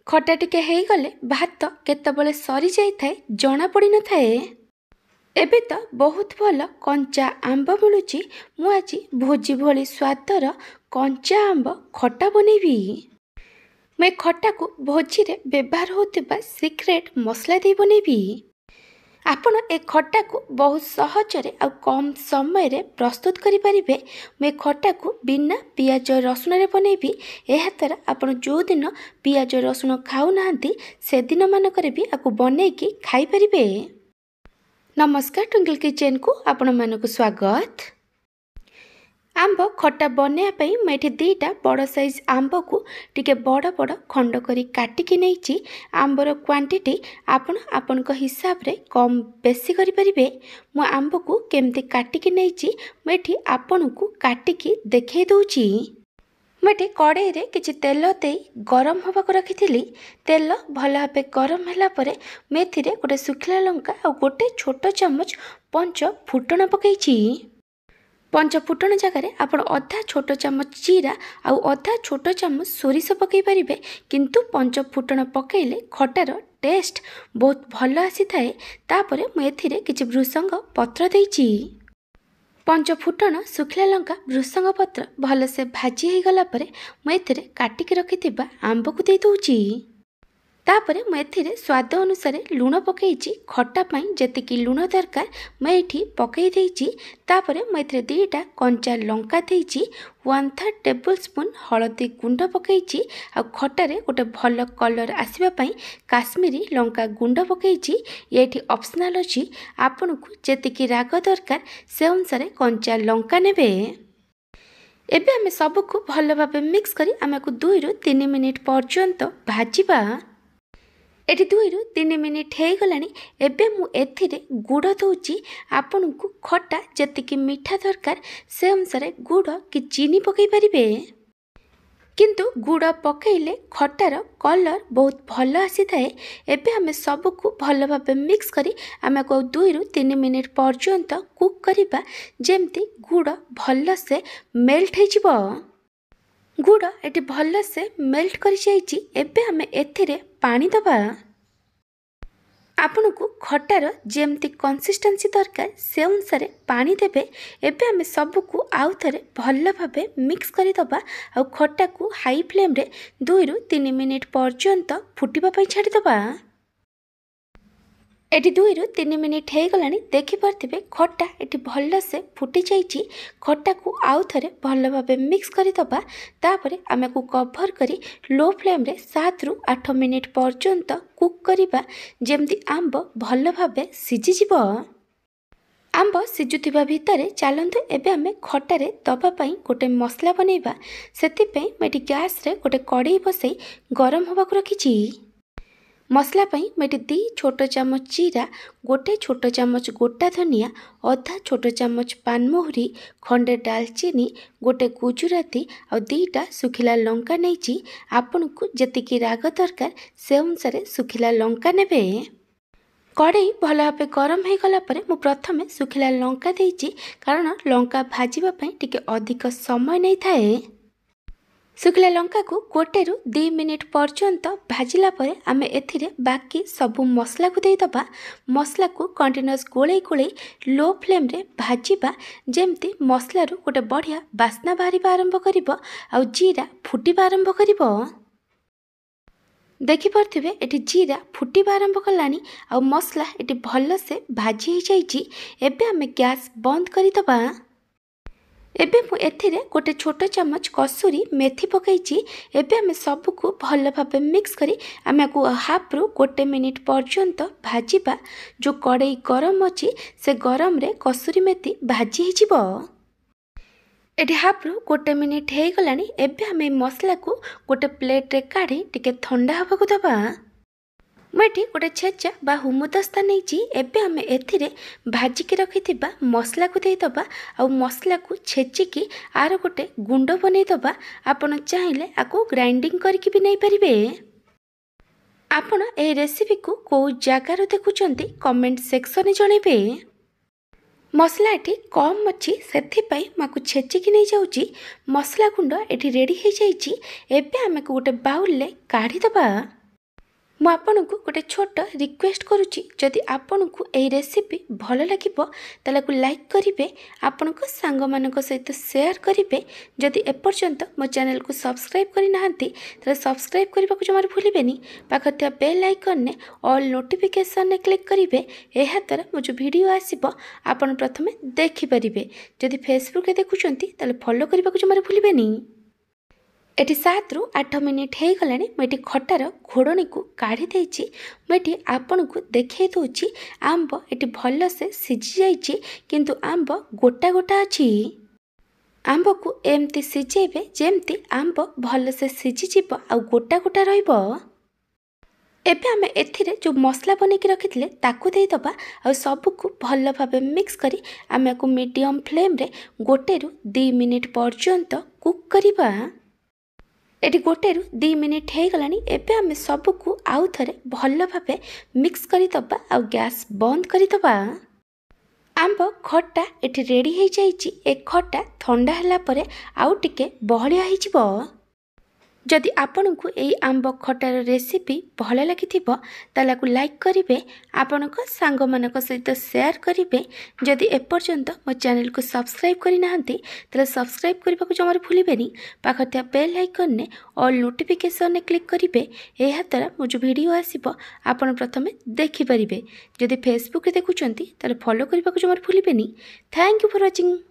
खटा टिके ହେଇଗଲେ ଭାତ କେତେବେଳେ ସରିଯାଇଥାଏ ଜଣା ପଡ଼ିନଥାଏ। ଏବେ ତ ବହୁତ ଭଲ କଞ୍ଚା ଆମ୍ବ ମିଳୁଛି। ମୁଁ ଆଜି ଭୋଜି ଭଳି ସ୍ୱାଦର କଞ୍ଚା ଆମ୍ବ ଖଟା ବନେଇବି। ମୁଁ ଏ ଖଟାକୁ ଭୋଜିରେ ବ୍ୟବହାର ହେଉଥିବା ସିକ୍ରେଟ୍ ମସଲା ଦେଇ ବନେଇବି। ଆପଣ ଏ ଖଟାକୁ ବହୁତ ସହଜରେ ଆଉ କମ୍ ସମୟରେ ପ୍ରସ୍ତୁତ କରିପାରିବେ। ମୁଁ ଏ ଖଟାକୁ ବିନା ପିଆଜ ରସୁଣରେ ବନେଇବି। ଏହାଦ୍ୱାରା ଆପଣ ଯେଉଁଦିନ ପିଆଜ ରସୁଣ ଖାଉନାହାନ୍ତି ସେଦିନ ମାନଙ୍କରେ ବି ଆକୁ ବନେଇକି ଖାଇପାରିବେ। ନମସ୍କାର, ଟ୍ୱିଙ୍କଲ୍ କିଚେନ୍କୁ ଆପଣମାନଙ୍କୁ ସ୍ୱାଗତ। ଆମ୍ବ ଖଟା ବନେଇବା ପାଇଁ ମୁଁ ଏଠି ଦୁଇଟା ବଡ଼ ସାଇଜ୍ ଆମ୍ବକୁ ଟିକେ ବଡ଼ ବଡ଼ ଖଣ୍ଡ କରି କାଟିକି ନେଇଛି। ଆମ୍ବର କ୍ୱାଣ୍ଟିଟି ଆପଣ ଆପଣଙ୍କ ହିସାବରେ କମ୍ ବେଶୀ କରିପାରିବେ। ମୁଁ ଆମ୍ବକୁ କେମିତି କାଟିକି ନେଇଛି ମୁଁ ଏଠି ଆପଣଙ୍କୁ କାଟିକି ଦେଖାଇ ଦେଉଛି। ମୁଁ ଏଠି କଡ଼େଇରେ କିଛି ତେଲ ଦେଇ ଗରମ ହେବାକୁ ରଖିଥିଲି। ତେଲ ଭଲ ଭାବେ ଗରମ ହେଲା ପରେ ମୁଁ ଏଥିରେ ଗୋଟେ ଶୁଖିଲା ଲଙ୍କା ଆଉ ଗୋଟେ ଛୋଟ ଚାମଚ ପଞ୍ଚ ଫୁଟଣ ପକାଇଛି। ପଞ୍ଚ ଫୁଟଣ ଜାଗାରେ ଆପଣ ଅଧା ଛୋଟ ଚାମଚ ଜିରା ଆଉ ଅଧା ଛୋଟ ଚାମଚ ସୋରିଷ ପକାଇ ପାରିବେ। କିନ୍ତୁ ପଞ୍ଚ ଫୁଟଣ ପକାଇଲେ ଖଟାର ଟେଷ୍ଟ ବହୁତ ଭଲ ଆସିଥାଏ। ତାପରେ ମୁଁ ଏଥିରେ କିଛି ଭୃଷଙ୍ଗ ପତ୍ର ଦେଇଛି। ପଞ୍ଚ ଫୁଟଣ, ଶୁଖିଲା ଲଙ୍କା, ଭୃଷଙ୍ଗ ପତ୍ର ଭଲସେ ଭାଜି ହେଇଗଲା ପରେ ମୁଁ ଏଥିରେ କାଟିକି ରଖିଥିବା ଆମ୍ବକୁ ଦେଇ ଦେଉଛି। ତାପରେ ମୁଁ ଏଥିରେ ସ୍ୱାଦ ଅନୁସାରେ ଲୁଣ ପକାଇଛି। ଖଟା ପାଇଁ ଯେତିକି ଲୁଣ ଦରକାର ମୁଁ ଏଇଠି ପକାଇ ଦେଇଛି। ତାପରେ ମୁଁ ଏଥିରେ ଦୁଇଟା କଞ୍ଚା ଲଙ୍କା ଦେଇଛି। 1/3 ଟେବୁଲ୍ ସ୍ପୁନ୍ ହଳଦୀ ଗୁଣ୍ଡ ପକାଇଛି। ଆଉ ଖଟାରେ ଗୋଟେ ଭଲ କଲର୍ ଆସିବା ପାଇଁ କାଶ୍ମୀରୀ ଲଙ୍କା ଗୁଣ୍ଡ ପକାଇଛି। ଏଇଠି ଅପସନାଲ୍ ଅଛି। ଆପଣଙ୍କୁ ଯେତିକି ରାଗ ଦରକାର ସେ ଅନୁସାରେ କଞ୍ଚା ଲଙ୍କା ନେବେ। ଏବେ ଆମେ ସବୁକୁ ଭଲ ଭାବେ ମିକ୍ସ କରି ଆମକୁ 2ରୁ 3 ମିନିଟ୍ ପର୍ଯ୍ୟନ୍ତ ଭାଜିବା। ଏଠି 2ରୁ 3 ମିନିଟ୍ ହେଇଗଲାଣି। ଏବେ ମୁଁ ଏଥିରେ ଗୁଡ଼ ଦେଉଛି। ଆପଣଙ୍କୁ ଖଟା ଯେତିକି ମିଠା ଦରକାର ସେ ଅନୁସାରେ ଗୁଡ଼ କି ଚିନି ପକାଇ ପାରିବେ। କିନ୍ତୁ ଗୁଡ଼ ପକାଇଲେ ଖଟାର କଲର୍ ବହୁତ ଭଲ ଆସିଥାଏ। ଏବେ ଆମେ ସବୁକୁ ଭଲ ଭାବେ ମିକ୍ସ କରି ଆମକୁ 2ରୁ 3 ମିନିଟ୍ ପର୍ଯ୍ୟନ୍ତ କୁକ୍ କରିବା, ଯେମିତି ଗୁଡ଼ ଭଲସେ ମେଲ୍ଟ ହେଇଯିବ। ଗୁଡ଼ ଏଠି ଭଲସେ ମେଲ୍ଟ କରିଯାଇଛି। ଏବେ ଆମେ ଏଥିରେ ପାଣି ଦେବା। ଆପଣଙ୍କୁ ଖଟାର ଯେମିତି କନସିଷ୍ଟେନ୍ସି ଦରକାର ସେ ଅନୁସାରେ ପାଣି ଦେବେ। ଏବେ ଆମେ ସବୁକୁ ଆଉ ଥରେ ଭଲ ଭାବେ ମିକ୍ସ କରିଦେବା ଆଉ ଖଟାକୁ ହାଇ ଫ୍ଲେମ୍ରେ 2ରୁ 3 ମିନିଟ୍ ପର୍ଯ୍ୟନ୍ତ ଫୁଟିବା ପାଇଁ ଛାଡ଼ିଦେବା। ଏଠି 2ରୁ 3 ମିନିଟ୍ ହେଇଗଲାଣି। ଦେଖିପାରୁଥିବେ ଖଟା ଏଠି ଭଲସେ ଫୁଟିଯାଇଛି। ଖଟାକୁ ଆଉ ଥରେ ଭଲ ଭାବେ ମିକ୍ସ କରିଦେବା। ତାପରେ ଆମକୁ କଭର୍ କରି ଲୋ ଫ୍ଲେମ୍ରେ 7ରୁ 8 ମିନିଟ୍ ପର୍ଯ୍ୟନ୍ତ କୁକ୍ କରିବା, ଯେମିତି ଆମ୍ବ ଭଲ ଭାବେ ସିଝିଯିବ। ଆମ୍ବ ସିଝୁଥିବା ଭିତରେ ଚାଲନ୍ତୁ ଏବେ ଆମେ ଖଟାରେ ଦେବା ପାଇଁ ଗୋଟେ ମସଲା ବନେଇବା। ସେଥିପାଇଁ ମୁଁ ଏଠି ଗ୍ୟାସ୍ରେ ଗୋଟେ କଡ଼େଇ ବସାଇ ଗରମ ହେବାକୁ ରଖିଛି। ମସଲା ପାଇଁ ମୁଁ ଏଠି 2 ଛୋଟ ଚାମଚ ଜିରା, ଗୋଟେ ଛୋଟ ଚାମଚ ଗୋଟା ଧନିଆ, ଅଧା ଛୋଟ ଚାମଚ ପାନମହୁରି, ଖଣ୍ଡେ ଡାଲଚିନି, ଗୋଟେ ଗୁଜୁରାତି ଆଉ 2ଟା ଶୁଖିଲା ଲଙ୍କା ନେଇଛି। ଆପଣଙ୍କୁ ଯେତିକି ରାଗ ଦରକାର ସେ ଅନୁସାରେ ଶୁଖିଲା ଲଙ୍କା ନେବେ। କଡ଼େଇ ଭଲ ଭାବେ ଗରମ ହେଇଗଲା ପରେ ମୁଁ ପ୍ରଥମେ ଶୁଖିଲା ଲଙ୍କା ଦେଇଛି, କାରଣ ଲଙ୍କା ଭାଜିବା ପାଇଁ ଟିକେ ଅଧିକ ସମୟ ନେଇଥାଏ। ଶୁଖିଲା ଲଙ୍କାକୁ 1ରୁ 2 ମିନିଟ୍ ପର୍ଯ୍ୟନ୍ତ ଭାଜିଲା ପରେ ଆମେ ଏଥିରେ ବାକି ସବୁ ମସଲାକୁ ଦେଇଦେବା। ମସଲାକୁ କଣ୍ଟିନ୍ୟୁଅସ୍ ଗୋଳେଇ ଗୋଳେଇ ଲୋ ଫ୍ଲେମ୍ରେ ଭାଜିବା, ଯେମିତି ମସଲାରୁ ଗୋଟେ ବଢ଼ିଆ ବାସ୍ନା ବାହାରିବା ଆରମ୍ଭ କରିବ ଆଉ ଜିରା ଫୁଟିବା ଆରମ୍ଭ କରିବ। ଦେଖିପାରୁଥିବେ ଏଠି ଜିରା ଫୁଟିବା ଆରମ୍ଭ କଲାଣି ଆଉ ମସଲା ଏଠି ଭଲସେ ଭାଜି ହେଇଯାଇଛି। ଏବେ ଆମେ ଗ୍ୟାସ୍ ବନ୍ଦ କରିଦେବା। ଏବେ ମୁଁ ଏଥିରେ ଗୋଟେ ଛୋଟ ଚାମଚ କସୁରୀ ମେଥି ପକାଇଛି। ଏବେ ଆମେ ସବୁକୁ ଭଲ ଭାବେ ମିକ୍ସ କରି ଆମକୁ 1/2ରୁ 1 ମିନିଟ୍ ପର୍ଯ୍ୟନ୍ତ ଭାଜିବା। ଯେଉଁ କଡ଼େଇ ଗରମ ଅଛି ସେ ଗରମରେ କସୁରୀ ମେଥି ଭାଜି ହେଇଯିବ। ଏଠି 1/2ରୁ 1 ମିନିଟ୍ ହେଇଗଲାଣି। ଏବେ ଆମେ ମସଲାକୁ ଗୋଟେ ପ୍ଲେଟ୍ରେ କାଢ଼ି ଟିକେ ଥଣ୍ଡା ହେବାକୁ ଦେବା। ମୁଁ ଏଠି ଗୋଟେ ଛେଚା ବା ହୁମୁଦସ୍ତା ନେଇଛି। ଏବେ ଆମେ ଏଥିରେ ଭାଜିକି ରଖିଥିବା ମସଲାକୁ ଦେଇଦେବା ଆଉ ମସଲାକୁ ଛେଚିକି ଆର ଗୋଟେ ଗୁଣ୍ଡ ବନେଇଦେବା। ଆପଣ ଚାହିଁଲେ ଆକୁ ଗ୍ରାଇଣ୍ଡିଙ୍ଗ କରିକି ବି ନେଇପାରିବେ। ଆପଣ ଏହି ରେସିପିକୁ କେଉଁ ଜାଗାରୁ ଦେଖୁଛନ୍ତି କମେଣ୍ଟ ସେକ୍ସନରେ ଜଣାଇବେ। ମସଲା ଏଠି କମ୍ ଅଛି ସେଥିପାଇଁ ମୁଁ ଆକୁ ଛେଚିକି ନେଇଯାଉଛି। ମସଲା ଗୁଣ୍ଡ ଏଠି ରେଡ଼ି ହେଇଯାଇଛି। ଏବେ ଆମକୁ ଗୋଟେ ବାଉଲରେ କାଢ଼ିଦେବା। ମୁଁ ଆପଣଙ୍କୁ ଗୋଟେ ଛୋଟ ରିକ୍ୱେଷ୍ଟ କରୁଛି, ଯଦି ଆପଣଙ୍କୁ ଏହି ରେସିପି ଭଲ ଲାଗିବ ତାହେଲେ ଲାଇକ୍ କରିବେ, ଆପଣଙ୍କ ସାଙ୍ଗମାନଙ୍କ ସହିତ ସେୟାର କରିବେ। ଯଦି ଏପର୍ଯ୍ୟନ୍ତ ମୋ ଚ୍ୟାନେଲକୁ ସବସ୍କ୍ରାଇବ୍ କରିନାହାନ୍ତି ତାହେଲେ ସବସ୍କ୍ରାଇବ୍ କରିବାକୁ ଜମାରୁ ଭୁଲିବେନି। ପାଖରେ ଥିବା ବେଲ୍ ଆଇକନ୍ରେ ଅଲ୍ ନୋଟିଫିକେସନ୍ରେ କ୍ଲିକ୍ କରିବେ। ଏହାଦ୍ୱାରା ମୋ ଯେଉଁ ଭିଡ଼ିଓ ଆସିବ ଆପଣ ପ୍ରଥମେ ଦେଖିପାରିବେ। ଯଦି ଫେସବୁକ୍ରେ ଦେଖୁଛନ୍ତି ତାହେଲେ ଫଲୋ କରିବାକୁ ଜମାରୁ ଭୁଲିବେନି। ଏଠି 7 ରୁ 8 ମିନିଟ୍ ହେଇଗଲାଣି। ମୁଁ ଏଠି ଖଟାର ଘୋଡ଼ଣୀକୁ କାଢ଼ି ଦେଇଛି। ମୁଁ ଏଠି ଆପଣଙ୍କୁ ଦେଖାଇ ଦେଉଛି ଆମ୍ବ ଏଠି ଭଲସେ ସିଝି ଯାଇଛି, କିନ୍ତୁ ଆମ୍ବ ଗୋଟା ଗୋଟା ଅଛି। ଆମ୍ବକୁ ଏମିତି ସିଝେଇବେ ଯେମିତି ଆମ୍ବ ଭଲସେ ସିଝିଯିବ ଆଉ ଗୋଟା ଗୋଟା ରହିବ। ଏବେ ଆମେ ଏଥିରେ ଯେଉଁ ମସଲା ବନେଇକି ରଖିଥିଲେ ତାକୁ ଦେଇଦେବା ଆଉ ସବୁକୁ ଭଲ ଭାବେ ମିକ୍ସ କରି ଆମେ ଆକୁ ମିଡ଼ିୟମ୍ ଫ୍ଲେମ୍ରେ 1 ରୁ 2 ମିନିଟ୍ ପର୍ଯ୍ୟନ୍ତ କୁକ୍ କରିବା। ଏଠି 1 ରୁ 2 ମିନିଟ୍ ହେଇଗଲାଣି। ଏବେ ଆମେ ସବୁକୁ ଆଉ ଥରେ ଭଲ ଭାବେ ମିକ୍ସ କରିଦେବା ଆଉ ଗ୍ୟାସ୍ ବନ୍ଦ କରିଦେବା। ଆମ୍ବ ଖଟା ଏଠି ରେଡ଼ି ହେଇଯାଇଛି। ଏ ଖଟା ଥଣ୍ଡା ହେଲା ପରେ ଆଉ ଟିକେ ବହଳିଆ ହେଇଯିବ। ଯଦି ଆପଣଙ୍କୁ ଏହି ଆମ୍ବ ଖଟାର ରେସିପି ଭଲ ଲାଗିଥିବ ତାହେଲେ ଆକୁ ଲାଇକ୍ କରିବେ, ଆପଣଙ୍କ ସାଙ୍ଗମାନଙ୍କ ସହିତ ସେୟାର କରିବେ। ଯଦି ଏପର୍ଯ୍ୟନ୍ତ ମୋ ଚ୍ୟାନେଲକୁ ସବସ୍କ୍ରାଇବ୍ କରିନାହାନ୍ତି ତାହେଲେ ସବସ୍କ୍ରାଇବ୍ କରିବାକୁ ଜମାରୁ ଭୁଲିବେନି। ପାଖରେ ଥିବା ବେଲ୍ ଆଇକନ୍ରେ ଅଲ୍ ନୋଟିଫିକେସନ୍ରେ କ୍ଲିକ୍ କରିବେ। ଏହାଦ୍ୱାରା ମୋ ଯେଉଁ ଭିଡ଼ିଓ ଆସିବ ଆପଣ ପ୍ରଥମେ ଦେଖିପାରିବେ। ଯଦି ଫେସବୁକ୍ରେ ଦେଖୁଛନ୍ତି ତାହେଲେ ଫଲୋ କରିବାକୁ ଜମାରୁ ଭୁଲିବେନି। Thank you for watching.